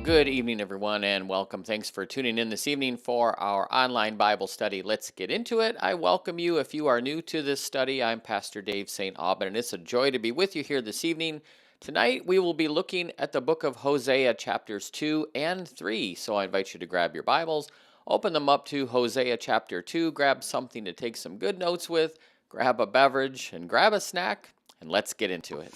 Good evening, everyone, and welcome. Thanks for tuning in this evening for our online Bible study. Let's get into it. I welcome you. If you are new to this study, I'm Pastor Dave St. Aubin, and it's a joy to be with you here this evening. Tonight, we will be looking at the book of Hosea, chapters 2 and 3. So I invite you to grab your Bibles, open them up to Hosea chapter 2, grab something to take some good notes with, grab a beverage, and grab a snack, and let's get into it.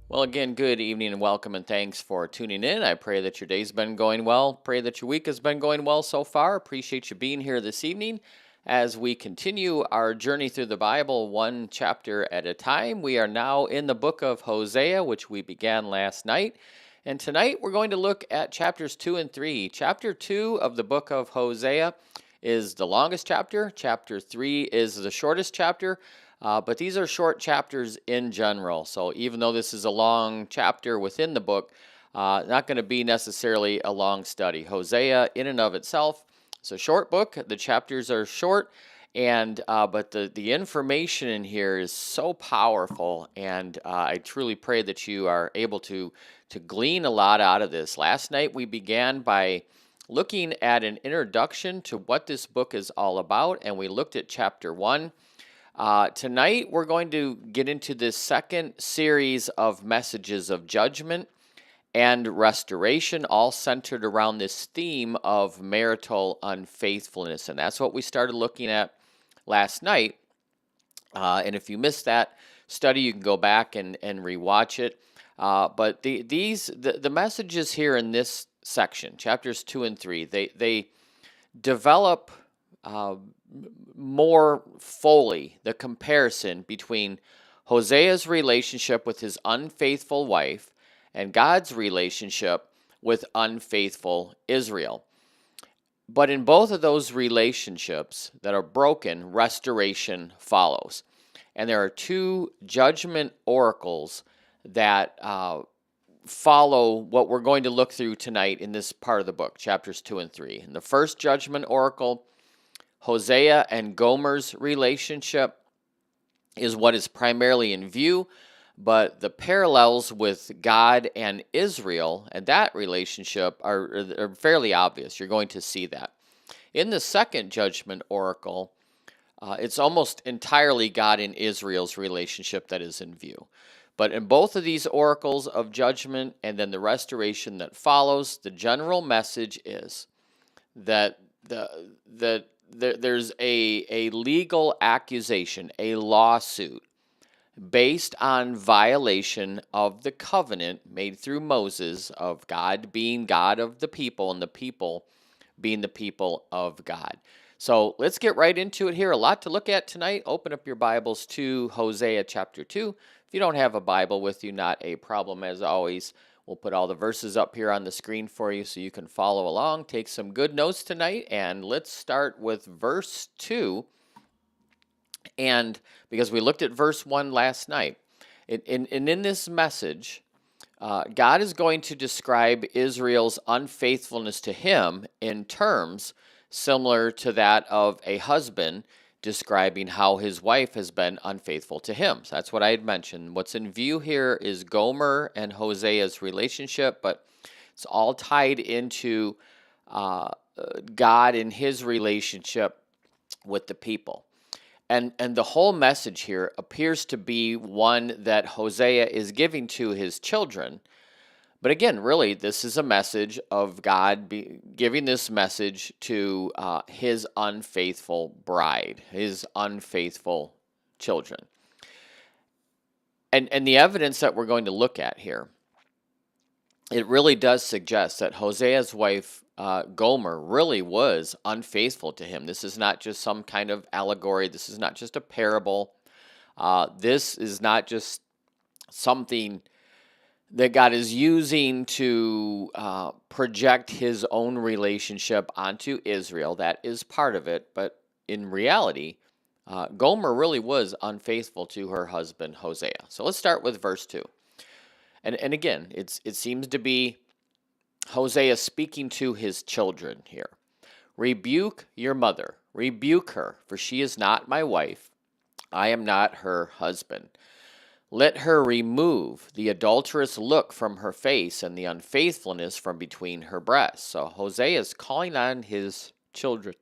Well, again, good evening and welcome, and thanks for tuning in. I pray that your day's been going well. Pray that your week has been going well so far. Appreciate you being here this evening as we continue our journey through the Bible one chapter at a time. We are now in the book of Hosea, which we began last night. And tonight we're going to look at chapters 2 and 3. Chapter 2 of the book of Hosea is the longest chapter. Chapter 3 is the shortest chapter. But these are short chapters in general. So even though this is a long chapter within the book, not going to be necessarily a long study. Hosea in and of itself, it's a short book. The chapters are short, and but the information in here is so powerful, and I truly pray that you are able to glean a lot out of this. Last night we began by looking at an introduction to what this book is all about, and we looked at chapter 1. Tonight, we're going to get into this second series of messages of judgment and restoration, all centered around this theme of marital unfaithfulness. And that's what we started looking at last night. And if you missed that study, you can go back and rewatch it. But the messages here in this section, chapters 2 and 3, they develop more fully the comparison between Hosea's relationship with his unfaithful wife and God's relationship with unfaithful Israel. But in both of those relationships that are broken, restoration follows. And there are two judgment oracles that follow what we're going to look through tonight in this part of the book, chapters 2 and 3. And the first judgment oracle, Hosea and Gomer's relationship, is what is primarily in view, but the parallels with God and Israel and that relationship are fairly obvious. You're going to see that. In the second judgment oracle, it's almost entirely God and Israel's relationship that is in view. But in both of these oracles of judgment and then the restoration that follows, the general message is that there's a legal accusation, a lawsuit, based on violation of the covenant made through Moses of God being God of the people and the people being the people of God. So let's get right into it here. A lot to look at tonight. Open up your Bibles to Hosea chapter 2. If you don't have a Bible with you, not a problem as always. We'll put all the verses up here on the screen for you so you can follow along. Take some good notes tonight, and let's start with verse 2. And because we looked at verse 1 last night, and in this message, God is going to describe Israel's unfaithfulness to him in terms similar to that of a husband describing how his wife has been unfaithful to him. So that's what I had mentioned. What's in view here is Gomer and Hosea's relationship, but it's all tied into God and his relationship with the people. And the whole message here appears to be one that Hosea is giving to his children. But again, really, this is a message of God giving this message to his unfaithful bride, his unfaithful children. And the evidence that we're going to look at here, it really does suggest that Hosea's wife, Gomer, really was unfaithful to him. This is not just some kind of allegory. This is not just a parable. This is not just something that God is using to project his own relationship onto Israel. That is part of it, but in reality, Gomer really was unfaithful to her husband Hosea. So let's start with verse 2. And again, it seems to be Hosea speaking to his children here. Rebuke your mother, rebuke her, for she is not my wife. I am not her husband. Let her remove the adulterous look from her face and the unfaithfulness from between her breasts. So Hosea is calling on his children,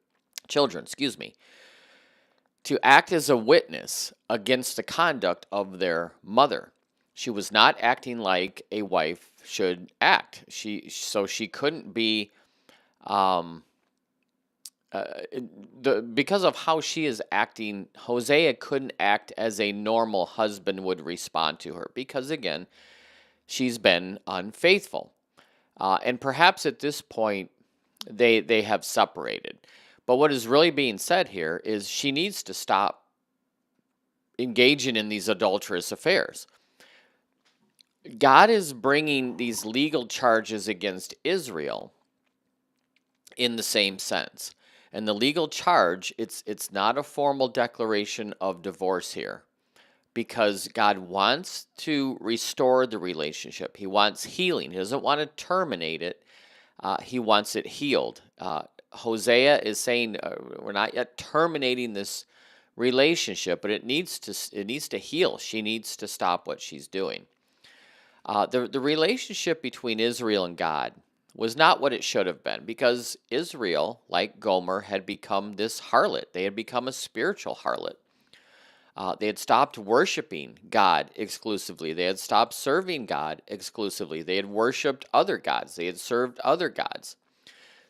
to act as a witness against the conduct of their mother. She was not acting like a wife should act. So she couldn't be um, because of how she is acting, Hosea couldn't act as a normal husband would respond to her because, again, she's been unfaithful. And perhaps at this point, they have separated. But what is really being said here is she needs to stop engaging in these adulterous affairs. God is bringing these legal charges against Israel in the same sense. And the legal charge, it's not a formal declaration of divorce here because God wants to restore the relationship. He wants healing. He doesn't want to terminate it. He wants it healed. Hosea is saying we're not yet terminating this relationship, but it needs to heal. She needs to stop what she's doing. The relationship between Israel and God was not what it should have been because Israel, like Gomer, had become this harlot. They had become a spiritual harlot. They had stopped worshiping God exclusively. They had stopped serving God exclusively. They had worshiped other gods. They had served other gods.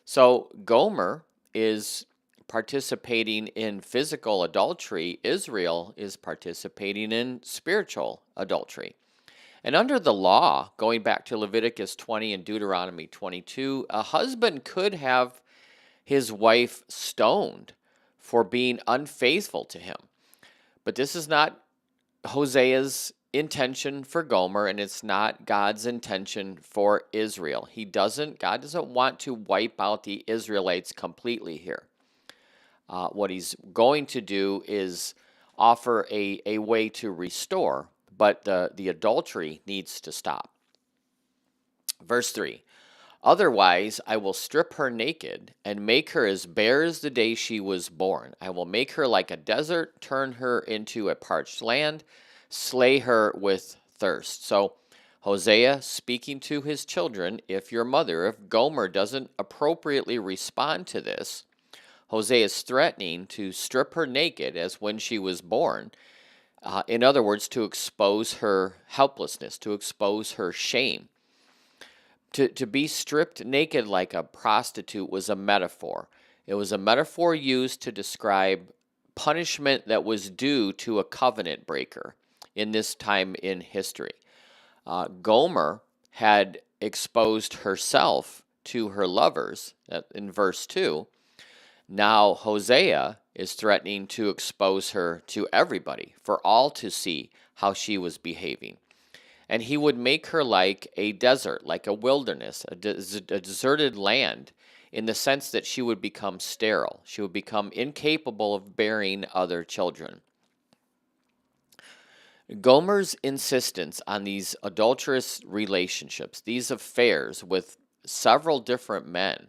So Gomer is participating in physical adultery. Israel is participating in spiritual adultery. And under the law, going back to Leviticus 20 and Deuteronomy 22, a husband could have his wife stoned for being unfaithful to him. But this is not Hosea's intention for Gomer, and it's not God's intention for Israel. God doesn't want to wipe out the Israelites completely here. What he's going to do is offer a way to restore, but the adultery needs to stop. Verse 3, otherwise I will strip her naked and make her as bare as the day she was born. I will make her like a desert, turn her into a parched land, slay her with thirst. So Hosea speaking to his children, if Gomer doesn't appropriately respond to this, Hosea is threatening to strip her naked as when she was born. In other words, to expose her helplessness, to expose her shame. To be stripped naked like a prostitute was a metaphor. It was a metaphor used to describe punishment that was due to a covenant breaker in this time in history. Gomer had exposed herself to her lovers in verse 2. Now Hosea is threatening to expose her to everybody, for all to see how she was behaving. And he would make her like a desert, like a wilderness, a deserted land, in the sense that she would become sterile. She would become incapable of bearing other children. Gomer's insistence on these adulterous relationships, these affairs with several different men,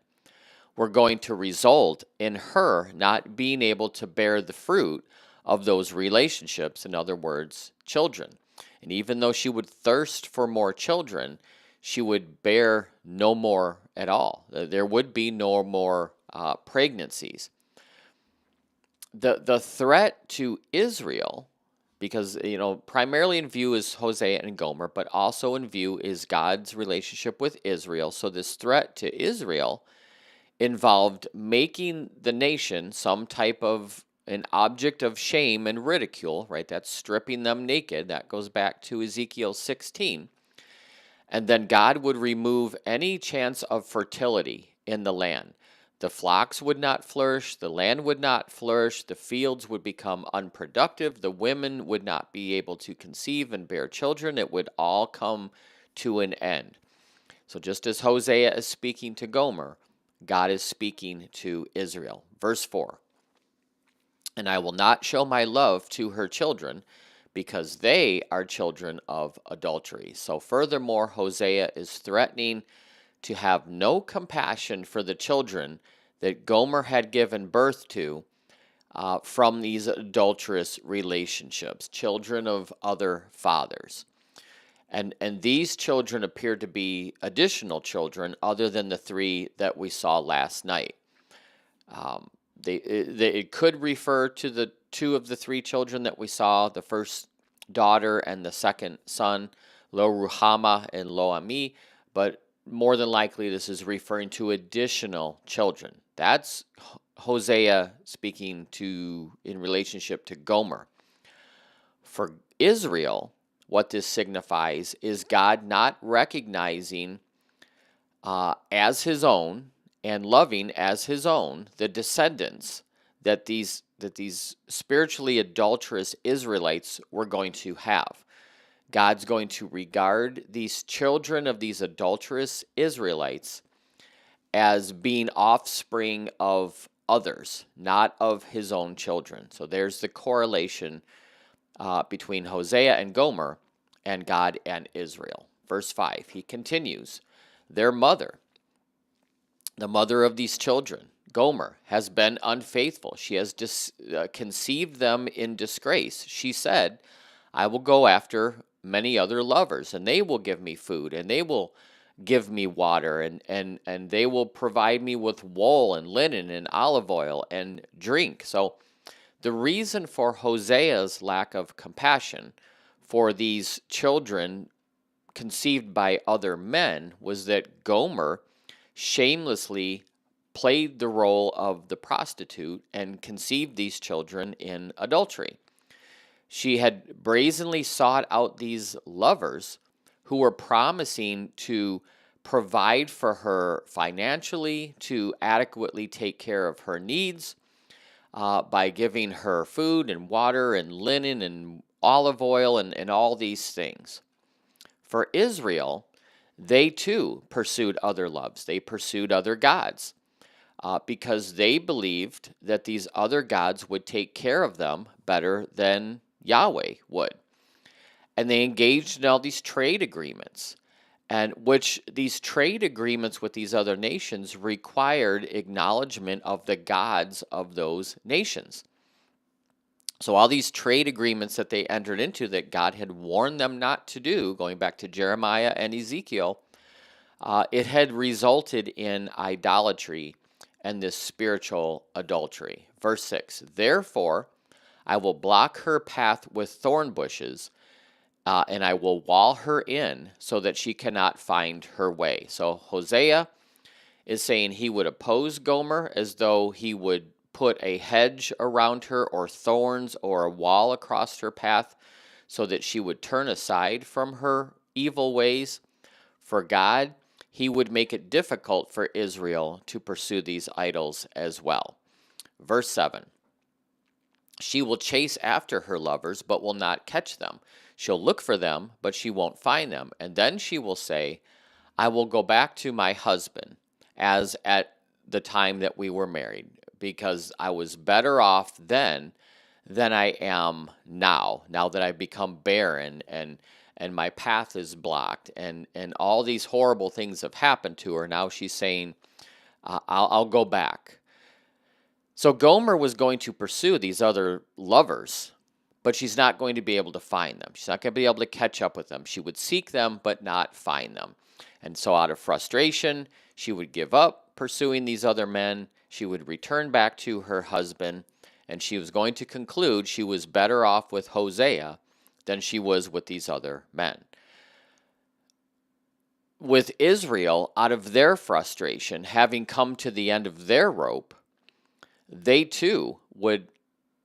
were going to result in her not being able to bear the fruit of those relationships, in other words, children. And even though she would thirst for more children, she would bear no more at all. There would be no more pregnancies. The threat to Israel, because primarily in view is Hosea and Gomer, but also in view is God's relationship with Israel. So this threat to Israel involved making the nation some type of an object of shame and ridicule, right? That's stripping them naked. That goes back to Ezekiel 16. And then God would remove any chance of fertility in the land. The flocks would not flourish, the land would not flourish, the fields would become unproductive, the women would not be able to conceive and bear children. It would all come to an end. So just as Hosea is speaking to Gomer, God is speaking to Israel. Verse 4, and I will not show my love to her children, because they are children of adultery. So furthermore, Hosea is threatening to have no compassion for the children that Gomer had given birth to from these adulterous relationships, children of other fathers. And these children appear to be additional children other than the three that we saw last night. It could refer to the two of the three children that we saw, the first daughter and the second son, Lo Ruhama and Lo Ami, but more than likely this is referring to additional children. That's Hosea speaking to in relationship to Gomer. For Israel, what this signifies is God not recognizing as his own and loving as his own the descendants that these spiritually adulterous Israelites were going to have. God's going to regard these children of these adulterous Israelites as being offspring of others, not of his own children. So there's the correlation between Hosea and Gomer and God and Israel. Verse 5, he continues, their mother, the mother of these children, Gomer, has been unfaithful. She has conceived them in disgrace. She said, I will go after many other lovers, and they will give me food, and they will give me water, and they will provide me with wool and linen and olive oil and drink. So the reason for Hosea's lack of compassion for these children conceived by other men was that Gomer shamelessly played the role of the prostitute and conceived these children in adultery. She had brazenly sought out these lovers who were promising to provide for her financially, to adequately take care of her needs by giving her food and water and linen and olive oil and all these things. For Israel, they too pursued other loves. They pursued other gods because they believed that these other gods would take care of them better than Yahweh would. And they engaged in all these trade agreements, and which these trade agreements with these other nations required acknowledgement of the gods of those nations. So all these trade agreements that they entered into that God had warned them not to do, going back to Jeremiah and Ezekiel, it had resulted in idolatry and this spiritual adultery. Verse 6, therefore I will block her path with thorn bushes, and I will wall her in so that she cannot find her way. So Hosea is saying he would oppose Gomer as though he would put a hedge around her or thorns or a wall across her path so that she would turn aside from her evil ways. For God, he would make it difficult for Israel to pursue these idols as well. Verse 7, she will chase after her lovers but will not catch them. She'll look for them, but she won't find them. And then she will say, I will go back to my husband as at the time that we were married, because I was better off then than I am now that I've become barren and my path is blocked and all these horrible things have happened to her. Now she's saying, I'll go back. So Gomer was going to pursue these other lovers, but she's not going to be able to find them. She's not going to be able to catch up with them. She would seek them, but not find them. And so out of frustration, she would give up pursuing these other men. She would return back to her husband, and she was going to conclude she was better off with Hosea than she was with these other men. With Israel, out of their frustration, having come to the end of their rope, they too would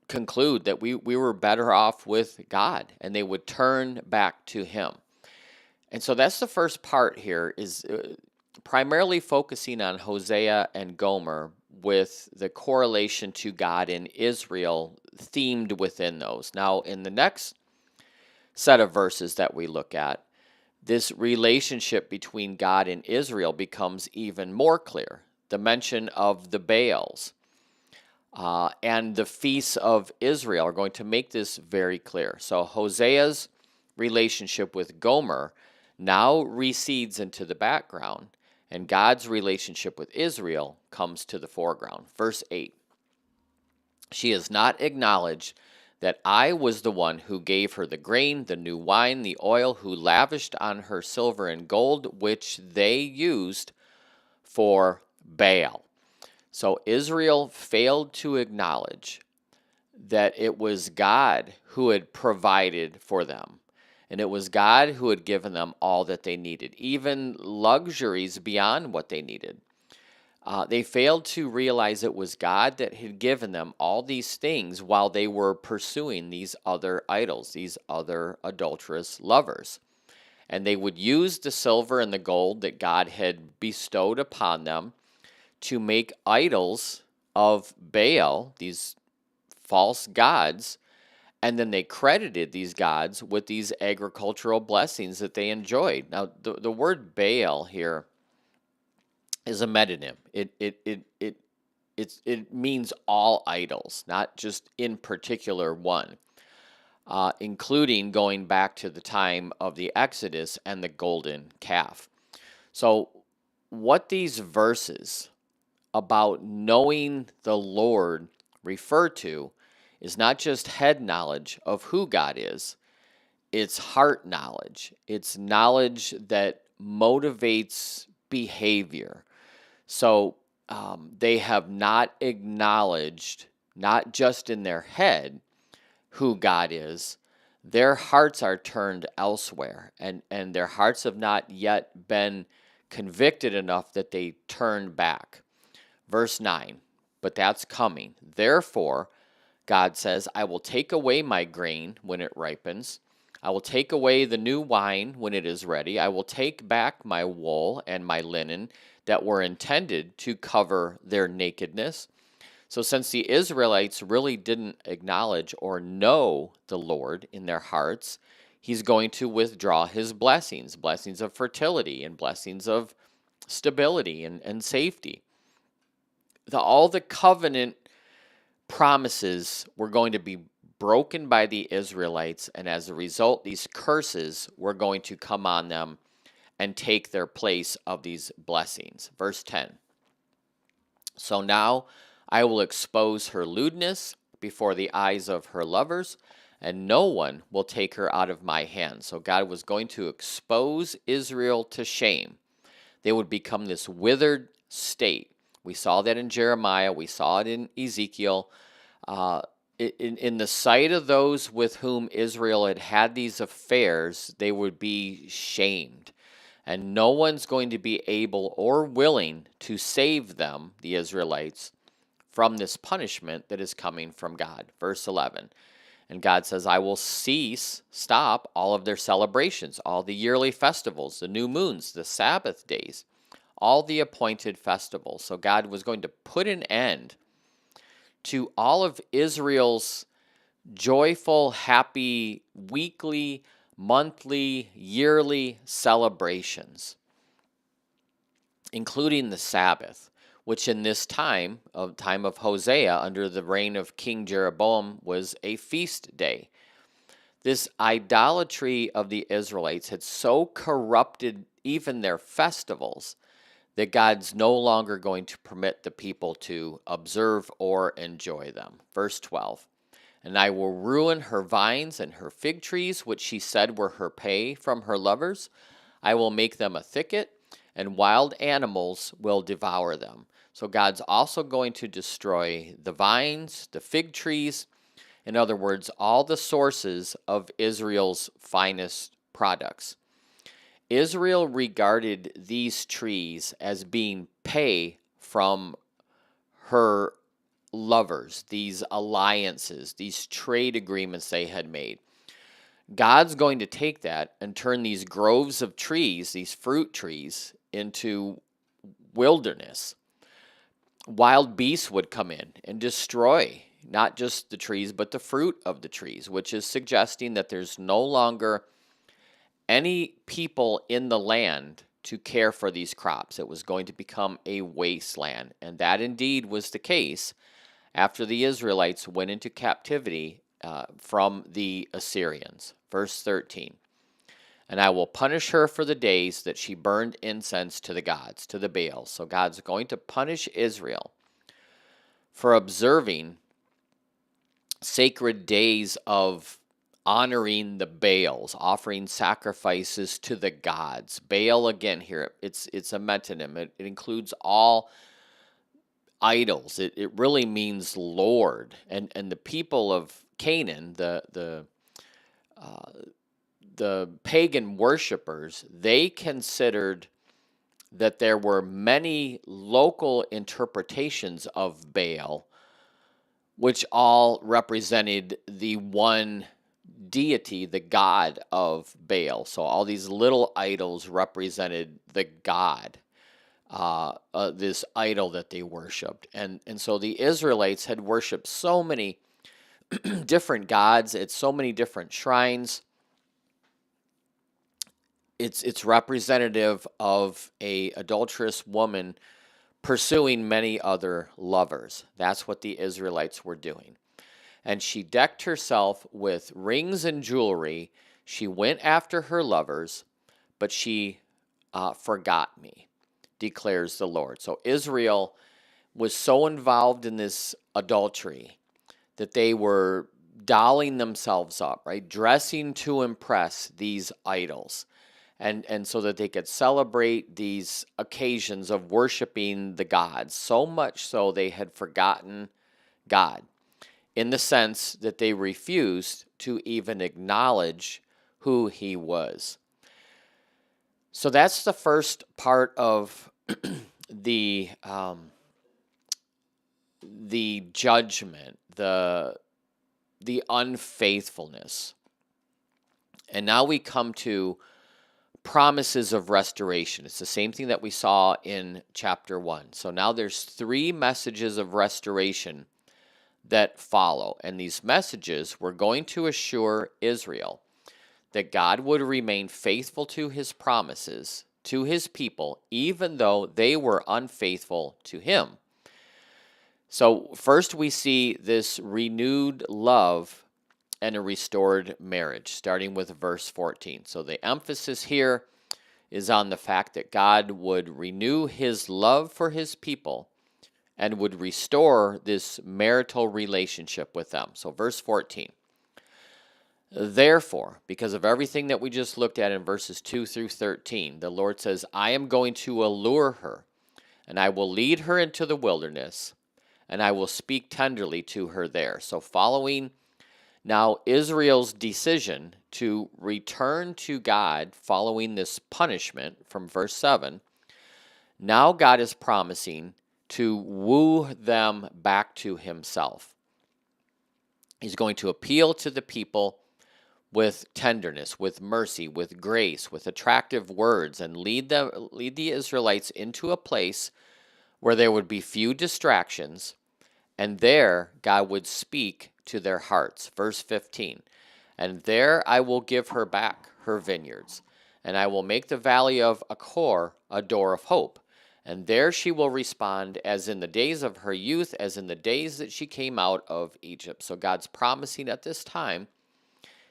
conclude that we were better off with God, and they would turn back to him. And so that's the first part here, is primarily focusing on Hosea and Gomer with the correlation to God and Israel themed within those. Now, in the next set of verses that we look at, this relationship between God and Israel becomes even more clear. The mention of the Baals and the feasts of Israel are going to make this very clear. So Hosea's relationship with Gomer now recedes into the background, and God's relationship with Israel comes to the foreground. Verse 8, she has not acknowledged that I was the one who gave her the grain, the new wine, the oil, who lavished on her silver and gold, which they used for Baal. So Israel failed to acknowledge that it was God who had provided for them. And it was God who had given them all that they needed, even luxuries beyond what they needed. They failed to realize it was God that had given them all these things while they were pursuing these other idols, these other adulterous lovers. And they would use the silver and the gold that God had bestowed upon them to make idols of Baal, these false gods, and then they credited these gods with these agricultural blessings that they enjoyed. Now, the word Baal here is a metonym. It means all idols, not just in particular one, including going back to the time of the Exodus and the golden calf. So, what these verses about knowing the Lord refer to is not just head knowledge of who God is, it's heart knowledge. It's knowledge that motivates behavior. So they have not acknowledged, not just in their head, who God is. Their hearts are turned elsewhere, and their hearts have not yet been convicted enough that they turn back. Verse 9, but that's coming. Therefore, God says, I will take away my grain when it ripens. I will take away the new wine when it is ready. I will take back my wool and my linen that were intended to cover their nakedness. So since the Israelites really didn't acknowledge or know the Lord in their hearts, he's going to withdraw his blessings, blessings of fertility and blessings of stability and safety. All the covenant promises were going to be broken by the Israelites, and as a result, these curses were going to come on them and take their place of these blessings. Verse 10. So now I will expose her lewdness before the eyes of her lovers, and no one will take her out of my hand. So God was going to expose Israel to shame. They would become this withered state. We saw that in Jeremiah. We saw it in Ezekiel. In the sight of those with whom Israel had had these affairs, they would be shamed. And no one's going to be able or willing to save them, the Israelites, from this punishment that is coming from God. Verse 11. And God says, I will stop all of their celebrations, all the yearly festivals, the new moons, the Sabbath days, all the appointed festivals. So God was going to put an end to all of Israel's joyful, happy, weekly, monthly, yearly celebrations, including the Sabbath, which in this time of Hosea, under the reign of King Jeroboam, was a feast day. This idolatry of the Israelites had so corrupted even their festivals that God's no longer going to permit the people to observe or enjoy them. Verse 12, and I will ruin her vines and her fig trees, which she said were her pay from her lovers. I will make them a thicket, and wild animals will devour them. So God's also going to destroy the vines, the fig trees, in other words, all the sources of Israel's finest products. Israel regarded these trees as being pay from her lovers, these alliances, these trade agreements they had made. God's going to take that and turn these groves of trees, these fruit trees, into wilderness. wild beasts would come in and destroy not just the trees, but the fruit of the trees, which is suggesting that there's no longer any people in the land to care for these crops. It was going to become a wasteland. And that indeed was the case after the Israelites went into captivity from the Assyrians. Verse 13. And I will punish her for the days that she burned incense to the gods, to the Baals. So God's going to punish Israel for observing sacred days of honoring the Baals, offering sacrifices to the gods. Baal, again, here, it's a metonym. It includes all idols. It really means Lord. And the people of Canaan, the pagan worshipers, they considered that there were many local interpretations of Baal, which all represented the one deity, the god of Baal. So all these little idols represented the god, this idol that they worshipped. And so the Israelites had worshipped so many different gods at so many different shrines. It's representative of a adulterous woman pursuing many other lovers. That's what the Israelites were doing. And she decked herself with rings and jewelry. She went after her lovers, but she forgot me, declares the Lord. So Israel was so involved in this adultery that they were dolling themselves up, right? Dressing to impress these idols. And so that they could celebrate these occasions of worshiping the gods. So much so they had forgotten God, in the sense that they refused to even acknowledge who he was. So that's the first part of the judgment, the unfaithfulness. And now we come to promises of restoration. It's the same thing that we saw in chapter 1. So now there's 3 messages of restoration that follow. And these messages were going to assure Israel that God would remain faithful to his promises to his people, even though they were unfaithful to him. So first we see this renewed love and a restored marriage, starting with verse 14. So the emphasis here is on the fact that God would renew his love for his people and would restore this marital relationship with them. So verse 14. Therefore, because of everything that we just looked at in verses 2 through 13, the Lord says, I am going to allure her, and I will lead her into the wilderness, and I will speak tenderly to her there. So following now Israel's decision to return to God following this punishment from verse 7, now God is promising to woo them back to himself. He's going to appeal to the people with tenderness, with mercy, with grace, with attractive words, and lead the Israelites into a place where there would be few distractions, and there God would speak to their hearts. Verse 15, and there I will give her back her vineyards, and I will make the valley of Achor a door of hope. And there she will respond as in the days of her youth, as in the days that she came out of Egypt. So God's promising at this time,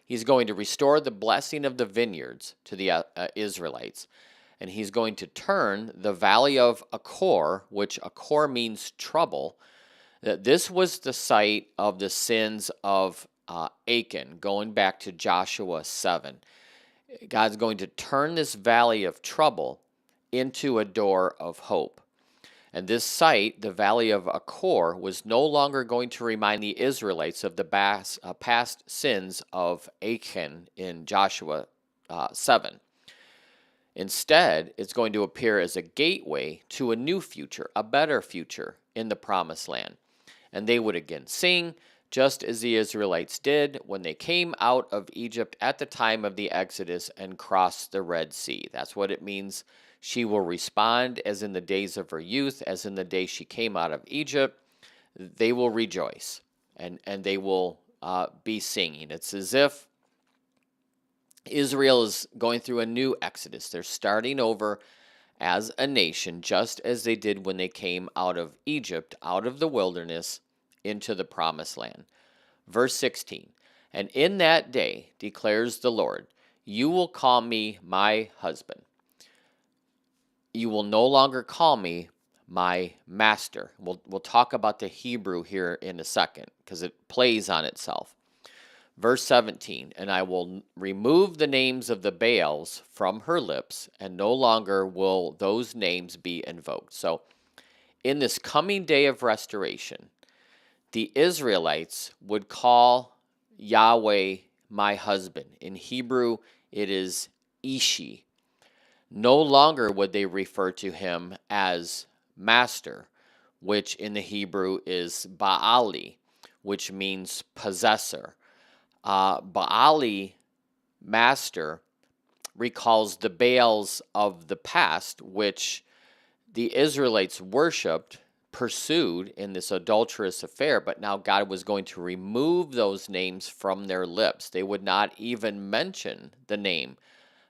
he's going to restore the blessing of the vineyards to the Israelites. And he's going to turn the valley of Achor, which Achor means trouble, that this was the site of the sins of Achan, going back to Joshua 7. God's going to turn this valley of trouble into a door of hope. And this site, the valley of Achor, was no longer going to remind the Israelites of the past sins of Achan in Joshua 7. Instead, it's going to appear as a gateway to a new future, a better future in the promised land. And they would again sing, just as the Israelites did when they came out of Egypt at the time of the Exodus and crossed the Red Sea. That's what it means She will respond as in the days of her youth, as in the day she came out of Egypt. They will rejoice, and they will be singing. It's as if Israel is going through a new exodus. They're starting over as a nation, just as they did when they came out of Egypt, out of the wilderness, into the promised land. Verse 16, and in that day, declares the Lord, you will call me my husband. You will no longer call me my master. We'll talk about the Hebrew here in a second because it plays on itself. Verse 17, and I will remove the names of the Baals from her lips, and no longer will those names be invoked. So, in this coming day of restoration, the Israelites would call Yahweh my husband. In Hebrew, it is Ishi. No longer would they refer to him as master, which in the Hebrew is Baali, which means possessor. Baali, master, recalls the Baals of the past, which the Israelites worshipped, pursued in this adulterous affair, but now God was going to remove those names from their lips. They would not even mention the name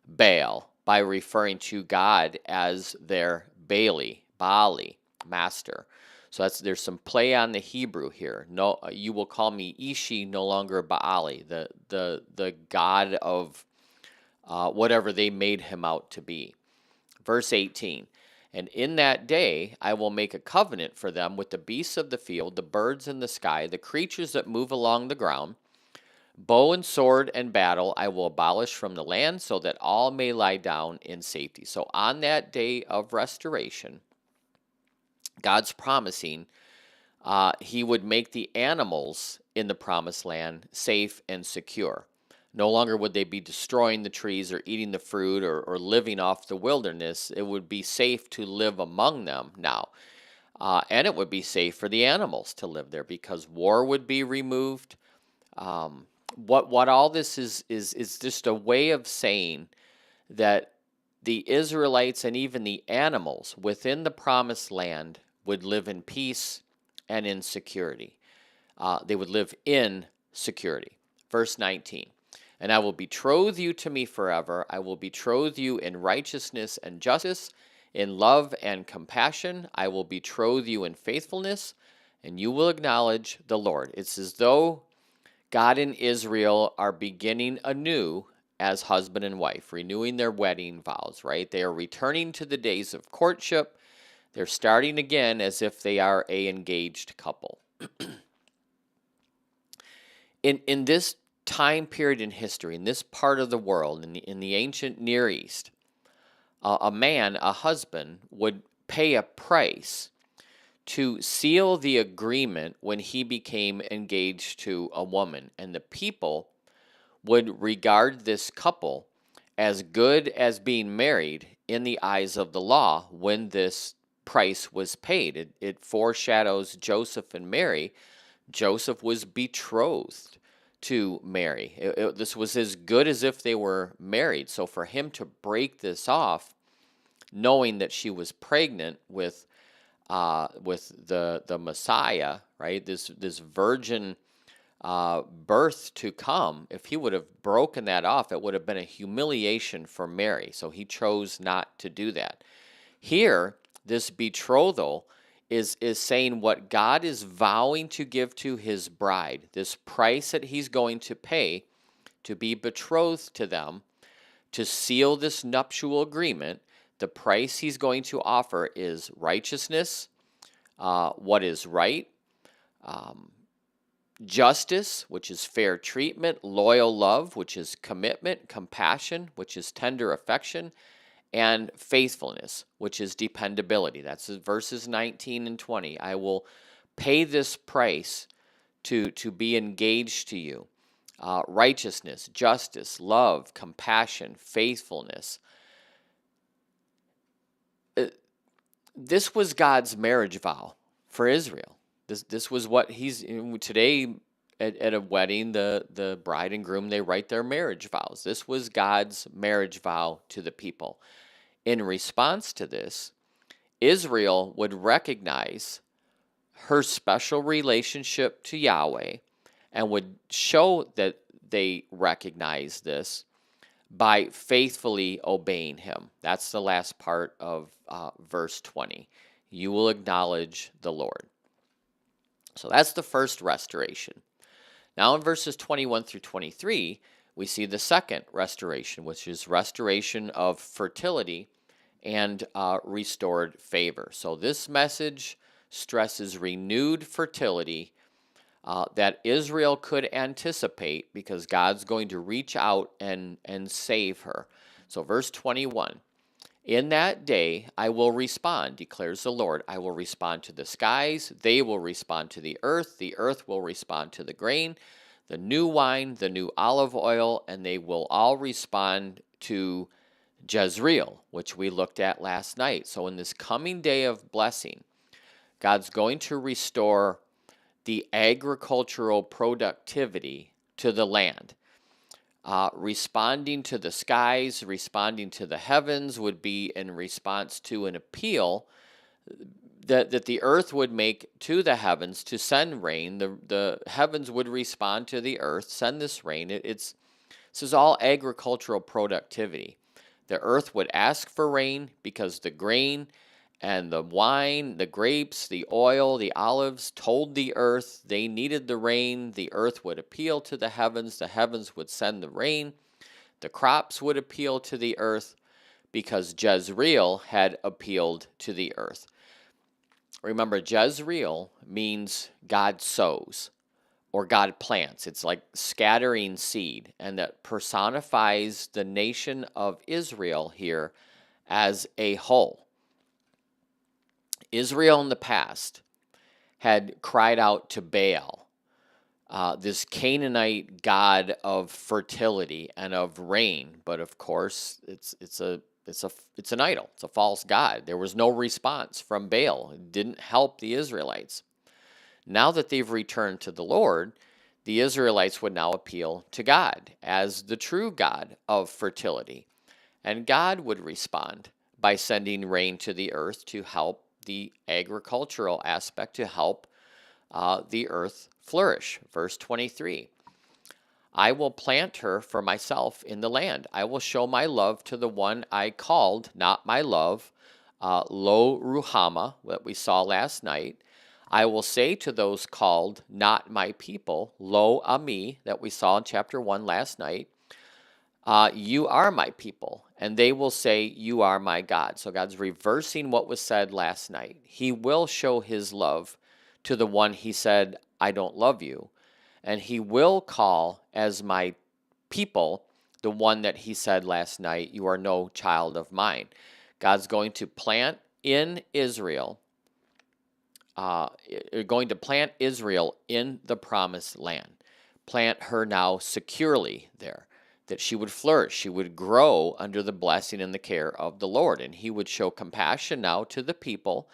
Baal by referring to God as their Baali, master. So there's some play on the Hebrew here. No, you will call me Ishi, no longer Baali, the god of whatever they made him out to be. Verse 18, and in that day I will make a covenant for them with the beasts of the field, the birds in the sky, the creatures that move along the ground. Bow and sword and battle I will abolish from the land, so that all may lie down in safety. So on that day of restoration, God's promising he would make the animals in the promised land safe and secure. No longer would they be destroying the trees or eating the fruit or living off the wilderness. It would be safe to live among them now. And it would be safe for the animals to live there because war would be removed. What all this is just a way of saying that the Israelites and even the animals within the promised land would live in peace and in security. They would live in security. Verse 19, and I will betroth you to me forever. I will betroth you in righteousness and justice, in love and compassion. I will betroth you in faithfulness, and you will acknowledge the Lord. It's as though God and Israel are beginning anew as husband and wife, renewing their wedding vows, right? They are returning to the days of courtship. They're starting again as if they are an engaged couple. In this time period in history, in this part of the world, in the ancient Near East, a man, a husband, would pay a price to seal the agreement when he became engaged to a woman. And the people would regard this couple as good as being married in the eyes of the law when this price was paid. It foreshadows Joseph and Mary. Joseph was betrothed to Mary. This was as good as if they were married. So for him to break this off, knowing that she was pregnant with the Messiah, right? This virgin birth to come. If he would have broken that off, it would have been a humiliation for Mary. So he chose not to do that. Here, this betrothal is saying what God is vowing to give to his bride, this price that he's going to pay to be betrothed to them, to seal this nuptial agreement. The price he's going to offer is righteousness, what is right, justice, which is fair treatment, loyal love, which is commitment, compassion, which is tender affection, and faithfulness, which is dependability. That's verses 19 and 20. I will pay this price to be engaged to you. Righteousness, justice, love, compassion, faithfulness. This was God's marriage vow for Israel. This was what he's today at a wedding. The bride and groom, they write their marriage vows. This was God's marriage vow to the people. In response to this, Israel would recognize her special relationship to Yahweh and would show that they recognize this by faithfully obeying him. That's the last part of verse 20. You will acknowledge the Lord. So that's the first restoration. Now in verses 21 through 23, we see the second restoration, which is restoration of fertility and restored favor. So this message stresses renewed fertility that Israel could anticipate because God's going to reach out and save her. So verse 21, in that day I will respond, declares the Lord. I will respond to the skies. They will respond to the earth. The earth will respond to the grain, the new wine, the new olive oil, and they will all respond to Jezreel, which we looked at last night. So in this coming day of blessing, God's going to restore the agricultural productivity to the land. Responding to the skies, responding to the heavens would be in response to an appeal that the earth would make to the heavens to send rain. The heavens would respond to the earth, send this rain. This is all agricultural productivity. The earth would ask for rain because the grain and the wine, the grapes, the oil, the olives told the earth they needed the rain. The earth would appeal to the heavens would send the rain. The crops would appeal to the earth because Jezreel had appealed to the earth. Remember, Jezreel means God sows or God plants. It's like scattering seed, and that personifies the nation of Israel here as a whole. Israel in the past had cried out to Baal, this Canaanite god of fertility and of rain, but of course it's an idol. It's a false god. There was no response from Baal. It didn't help the Israelites. Now that they've returned to the Lord, the Israelites would now appeal to God as the true God of fertility, and God would respond by sending rain to the earth to help the agricultural aspect, to help the earth flourish. Verse 23, I will plant her for myself in the land. I will show my love to the one I called, not my love, Lo Ruhama, that we saw last night. I will say to those called, not my people, Lo Ami, that we saw in chapter 1 last night. You are my people, and they will say, you are my God. So God's reversing what was said last night. He will show his love to the one he said, I don't love you. And he will call as my people the one that he said last night, you are no child of mine. God's going to plant in Israel, in the promised land. Plant her now securely there, that she would flourish, she would grow under the blessing and the care of the Lord. And he would show compassion now to the people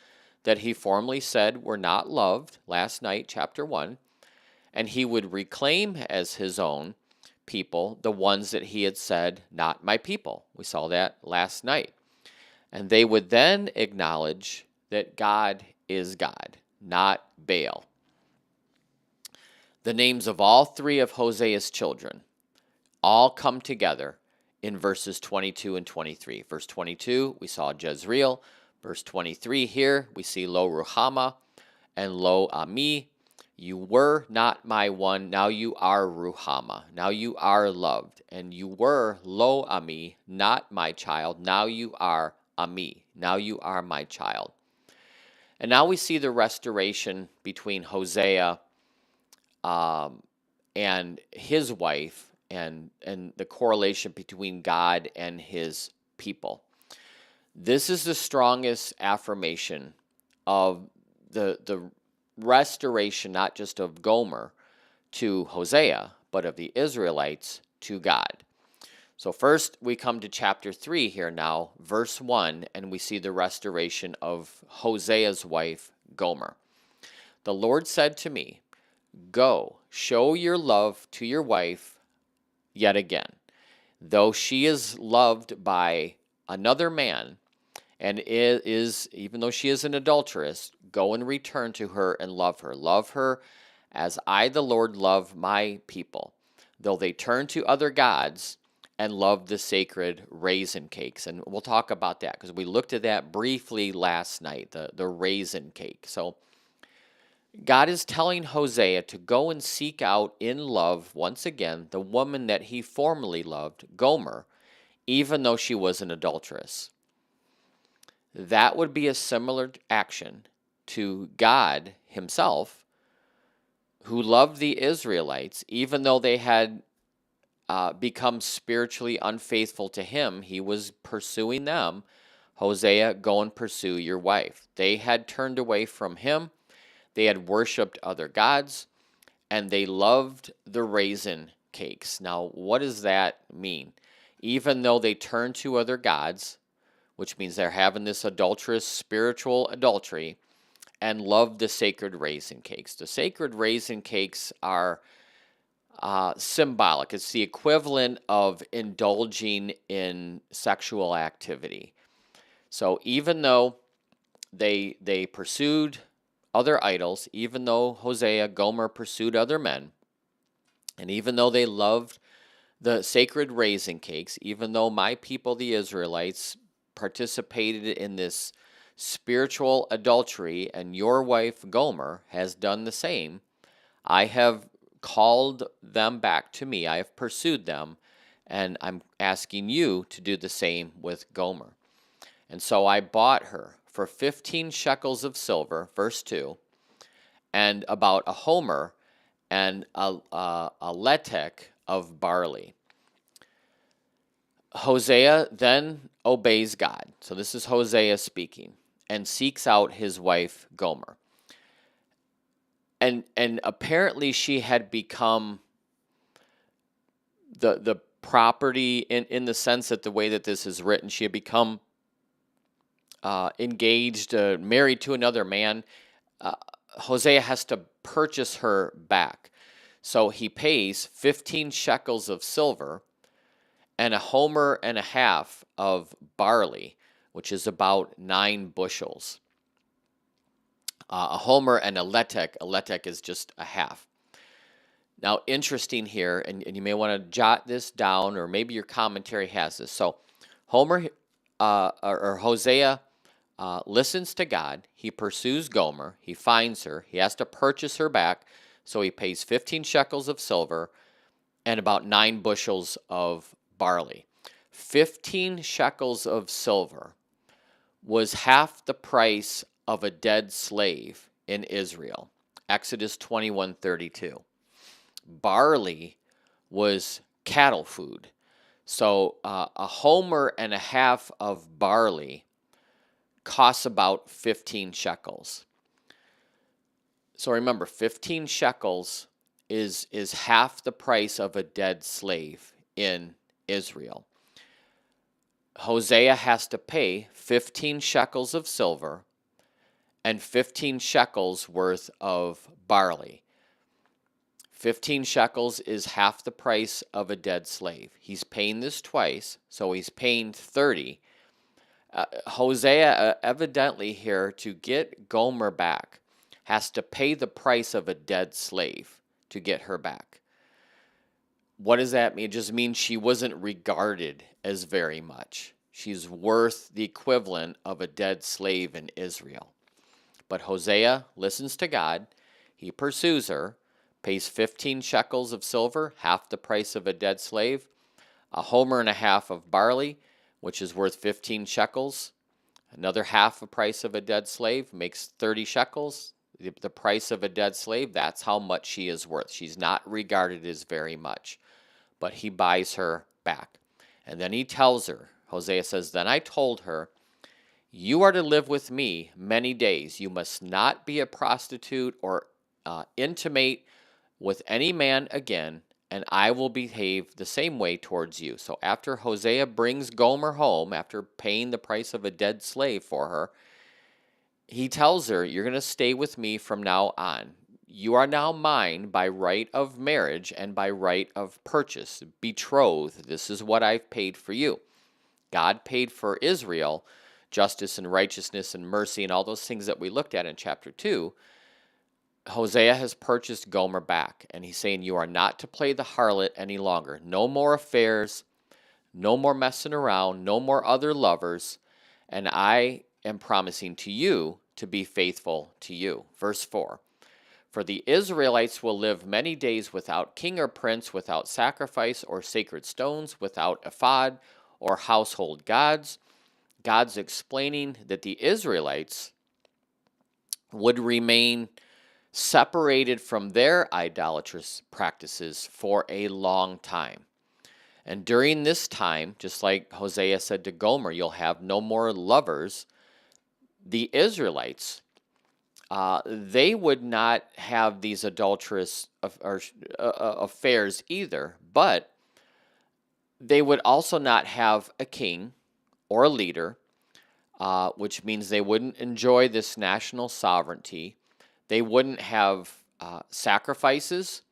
that he formerly said were not loved last night, chapter 1. And he would reclaim as his own people the ones that he had said, not my people. We saw that last night. And they would then acknowledge that God is God, not Baal. The names of all three of Hosea's children all come together in verses 22 and 23. Verse 22, we saw Jezreel. Verse 23 here, we see Lo Ruhama and Lo Ami. You were not my one, now you are Ruhama. Now you are loved. And you were Lo Ami, not my child. Now you are Ami. Now you are my child. And now we see the restoration between Hosea and his wife, and the correlation between God and his people. This is the strongest affirmation of the restoration, not just of Gomer to Hosea, but of the Israelites to God. So first we come to chapter 3 here now, verse 1, and we see the restoration of Hosea's wife, Gomer. The Lord said to me, go, show your love to your wife yet again. Though she is loved by another man, and even though she is an adulteress, go and return to her and love her. Love her as I, the Lord, love my people, though they turn to other gods and love the sacred raisin cakes. And we'll talk about that because we looked at that briefly last night, the raisin cake. So God is telling Hosea to go and seek out in love once again the woman that he formerly loved, Gomer, even though she was an adulteress. That would be a similar action to God himself, who loved the Israelites, even though they had become spiritually unfaithful to him. He was pursuing them. Hosea, go and pursue your wife. They had turned away from him. They had worshiped other gods, and they loved the raisin cakes. Now, what does that mean? Even though they turned to other gods, which means they're having this adulterous spiritual adultery, and love the sacred raisin cakes. The sacred raisin cakes are symbolic. It's the equivalent of indulging in sexual activity. So even though they pursued other idols, even though Hosea, Gomer pursued other men, and even though they loved the sacred raisin cakes, even though my people, the Israelites, participated in this spiritual adultery, and your wife Gomer has done the same, I have called them back to me. I have pursued them, and I'm asking you to do the same with Gomer. And so I bought her for 15 shekels of silver, verse 2, and about a homer and a letek of barley. Hosea then obeys God. So this is Hosea speaking, and seeks out his wife Gomer. And apparently she had become the property in the sense that the way that this is written, she had become engaged, married to another man. Hosea has to purchase her back. So he pays 15 shekels of silver and a homer and a half of barley, which is about 9 bushels. A homer and a letek is just a half. Now, interesting here, and you may want to jot this down, or maybe your commentary has this. So, Homer or Hosea listens to God. He pursues Gomer. He finds her. He has to purchase her back. So he pays 15 shekels of silver and about 9 bushels of barley. 15 shekels of silver was half the price of a dead slave in Israel. Exodus 21:32. Barley was cattle food. So a homer and a half of barley costs about 15 shekels. So remember, 15 shekels is half the price of a dead slave in Israel. Hosea has to pay 15 shekels of silver and 15 shekels worth of barley. 15 shekels is half the price of a dead slave. He's paying this twice, so he's paying 30. Hosea evidently here, to get Gomer back, has to pay the price of a dead slave to get her back. What does that mean? It just means she wasn't regarded as very much. She's worth the equivalent of a dead slave in Israel. But Hosea listens to God. He pursues her, pays 15 shekels of silver, half the price of a dead slave, a homer and a half of barley, which is worth 15 shekels. Another half the price of a dead slave makes 30 shekels. The price of a dead slave, that's how much she is worth. She's not regarded as very much. But he buys her back. And then he tells her, Hosea says, then I told her, you are to live with me many days. You must not be a prostitute or intimate with any man again, and I will behave the same way towards you. So after Hosea brings Gomer home, after paying the price of a dead slave for her, he tells her, you're going to stay with me from now on. You are now mine by right of marriage and by right of purchase, betrothed. This is what I've paid for you. God paid for Israel justice and righteousness and mercy and all those things that we looked at in chapter 2, Hosea has purchased Gomer back, and he's saying you are not to play the harlot any longer. No more affairs, no more messing around, no more other lovers, and I am promising to you to be faithful to you. Verse 4, for the Israelites will live many days without king or prince, without sacrifice or sacred stones, without ephod or household gods. God's explaining that the Israelites would remain separated from their idolatrous practices for a long time. And during this time, just like Hosea said to Gomer, you'll have no more lovers, the Israelites, they would not have these adulterous affairs either, but they would also not have a king or a leader, which means they wouldn't enjoy this national sovereignty. They wouldn't have sacrifices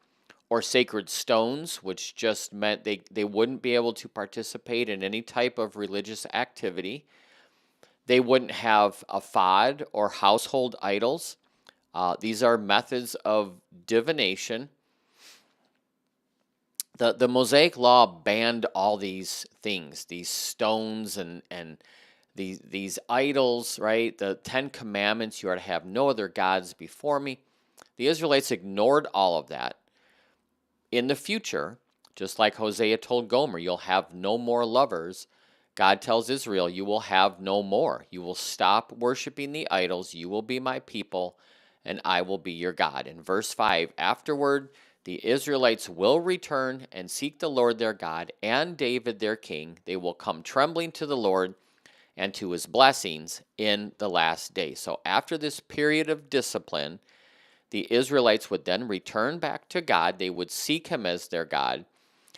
or sacred stones, which just meant they wouldn't be able to participate in any type of religious activity. They wouldn't have ephod or household idols. These are methods of divination. The Mosaic Law banned all these things, these stones and these idols, right? The 10 Commandments, you are to have no other gods before me. The Israelites ignored all of that. In the future, just like Hosea told Gomer, you'll have no more lovers. God tells Israel, you will have no more. You will stop worshiping the idols. You will be my people, and I will be your God. In verse 5, afterward, the Israelites will return and seek the Lord their God and David their king. They will come trembling to the Lord and to his blessings in the last day. So after this period of discipline, the Israelites would then return back to God. They would seek him as their God,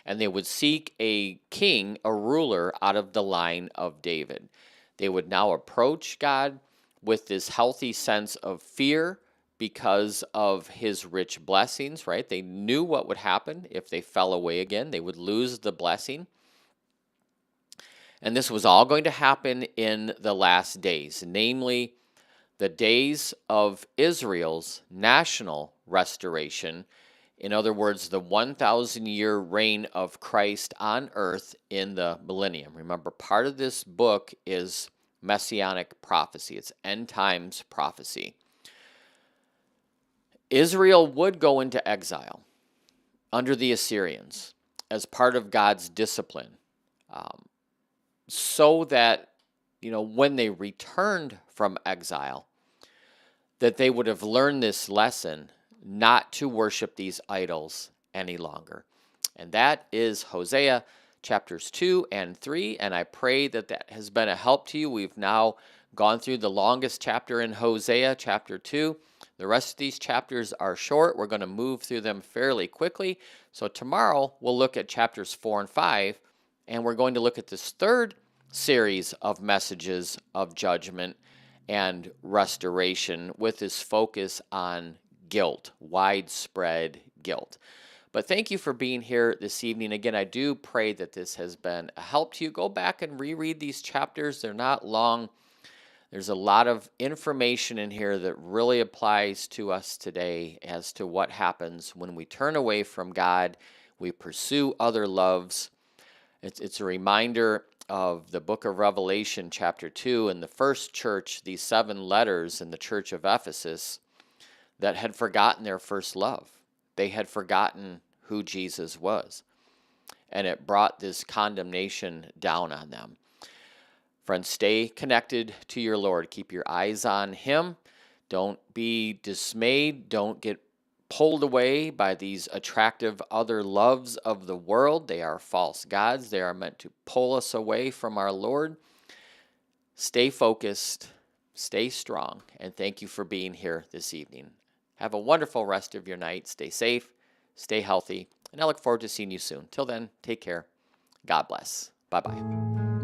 and they would seek a king, a ruler out of the line of David. They would now approach God with this healthy sense of fear because of his rich blessings, right? They knew what would happen if they fell away again. They would lose the blessing. And this was all going to happen in the last days, namely the days of Israel's national restoration. In other words, the 1,000-year reign of Christ on earth in the millennium. Remember, part of this book is messianic prophecy. It's end times prophecy. Israel would go into exile under the Assyrians as part of God's discipline, so that, when they returned from exile, that they would have learned this lesson not to worship these idols any longer. And that is Hosea chapters 2 and 3, and I pray that that has been a help to you. We've now gone through the longest chapter in Hosea, chapter 2. The rest of these chapters are short. We're going to move through them fairly quickly. So tomorrow we'll look at chapters 4 and 5, and we're going to look at this third series of messages of judgment and restoration with this focus on guilt, widespread guilt. But thank you for being here this evening. Again, I do pray that this has been a help to you. Go back and reread these chapters. They're not long. There's a lot of information in here that really applies to us today as to what happens when we turn away from God, we pursue other loves. It's a reminder of the book of Revelation, chapter 2, and the first church, these 7 letters in the church of Ephesus that had forgotten their first love. They had forgotten who Jesus was, and it brought this condemnation down on them. Friends, stay connected to your Lord. Keep your eyes on him. Don't be dismayed. Don't get pulled away by these attractive other loves of the world. They are false gods. They are meant to pull us away from our Lord. Stay focused, stay strong, and thank you for being here this evening. Have a wonderful rest of your night. Stay safe, stay healthy, and I look forward to seeing you soon. Till then, take care. God bless. Bye-bye.